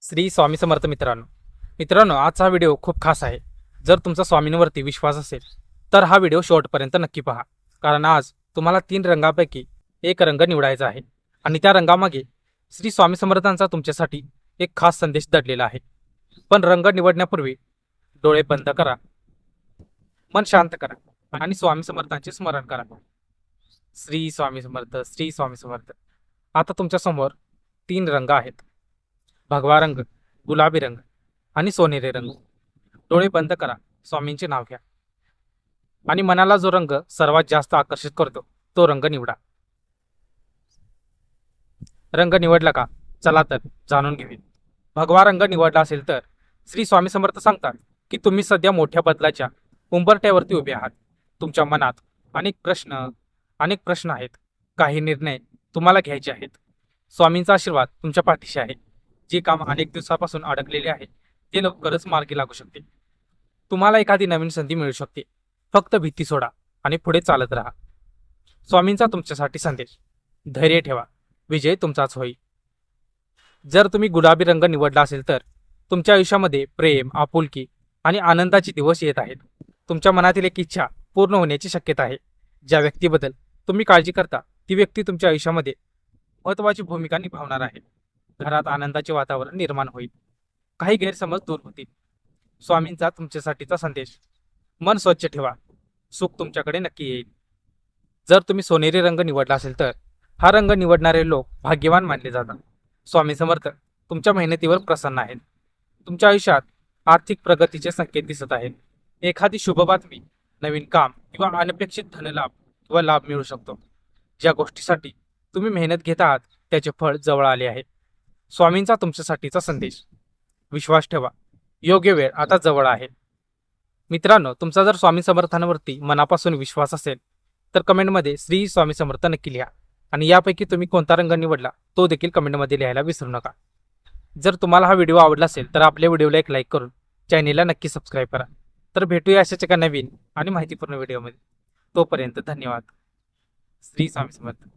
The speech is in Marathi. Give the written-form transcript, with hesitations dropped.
श्री स्वामी समर्थ मित्रांनो आजचा हा व्हिडिओ खूप खास आहे। जर तुमचा स्वामींवरती विश्वास असेल तर हा व्हिडिओ शेवटपर्यंत नक्की पहा, कारण आज तुम्हाला 3 रंगांपैकी एक रंग निवडायचा आहे आणि त्या रंगामागे श्री स्वामी समर्थांचा तुमच्यासाठी एक खास संदेश दडलेला आहे। पण रंग निवडण्यापूर्वी डोळे बंद करा, मन शांत करा आणि स्वामी समर्थांचे स्मरण करा। श्री स्वामी समर्थ, श्री स्वामी समर्थ। आता तुमच्या समोर 3 रंग आहेत, भगवा रंग, गुलाबी रंग आणि सोनेरी रंग। डोळे बंद करा, स्वामींचे नाव घ्या आणि मनाला जो रंग सर्वात जास्त आकर्षित करतो तो रंग निवडा। रंग निवडला का? चला तर जाणून घेऊया। भगवा रंग निवडला असेल तर श्री स्वामी समर्थ सांगतात की तुम्ही सध्या मोठ्या बदलाच्या उंबरठ्यावरती उभे आहात। तुमच्या मनात अनेक प्रश्न आहेत, काही निर्णय तुम्हाला घ्यायचे आहेत। स्वामींचा आशीर्वाद तुमच्या पाठीशी आहे। जे काम अनेक दिवसापासून अडकलेले आहे ते लवकरच मार्गी लागू शकते। तुम्हाला एखादी नवीन संधी मिळू शकते। फक्त भीती सोडा आणि पुढे चालत राहा। स्वामींचा तुमच्यासाठी संदेश: धैर्य ठेवा, विजय तुमचाच होईल। जर तुम्ही गुलाबी रंग निवडला असेल तर तुमच्या आयुष्यामध्ये प्रेम, आपुलकी आणि आनंदाचे दिवस येत आहेत। तुमच्या मनातील एक इच्छा पूर्ण होण्याची शक्यता आहे। ज्या व्यक्तीबद्दल तुम्ही काळजी करता ती व्यक्ती तुमच्या आयुष्यामध्ये महत्त्वाची भूमिका निभावणार आहे। घरात आनंदाचे वातावरण निर्माण होईल, काही गैरसमज दूर होतील। स्वामींचा तुमच्यासाठीचा संदेश: मन स्वच्छ ठेवा, सुख तुमच्याकडे नक्की येईल। जर तुम्ही सोनेरी रंग निवडला असेल तर हा रंग निवडणारे लोक भाग्यवान मानले जातात। स्वामी समर्थ तुमच्या मेहनतीवर प्रसन्न आहेत। तुमच्या आयुष्यात आर्थिक प्रगतीचे संकेत दिसत आहेत। एखादी शुभ बातमी, नवीन काम किंवा अनपेक्षित धनलाभ किंवा लाभ मिळू शकतो। ज्या गोष्टीसाठी तुम्ही मेहनत घेत आहात त्याचे फळ जवळ आले आहे। स्वामींचा तुमच्यासाठीचा संदेश: विश्वास ठेवा, योग्य वेळ आता जवळ आहे। मित्रांनो, तुमचा जर स्वामी समर्थांवरती मनापासून विश्वास असेल तर कमेंटमध्ये श्री स्वामी समर्थ नक्की लिहा आणि यापैकी तुम्ही कोणता रंग निवडला तो देखील कमेंटमध्ये लिहायला विसरू नका। जर तुम्हाला हा व्हिडिओ आवडला असेल तर आपल्या व्हिडिओला एक लाईक करून चॅनेलला नक्की सबस्क्राईब करा। तर भेटूया अशाच एका नवीन आणि माहितीपूर्ण व्हिडिओमध्ये। तोपर्यंत धन्यवाद। श्री स्वामी समर्थ।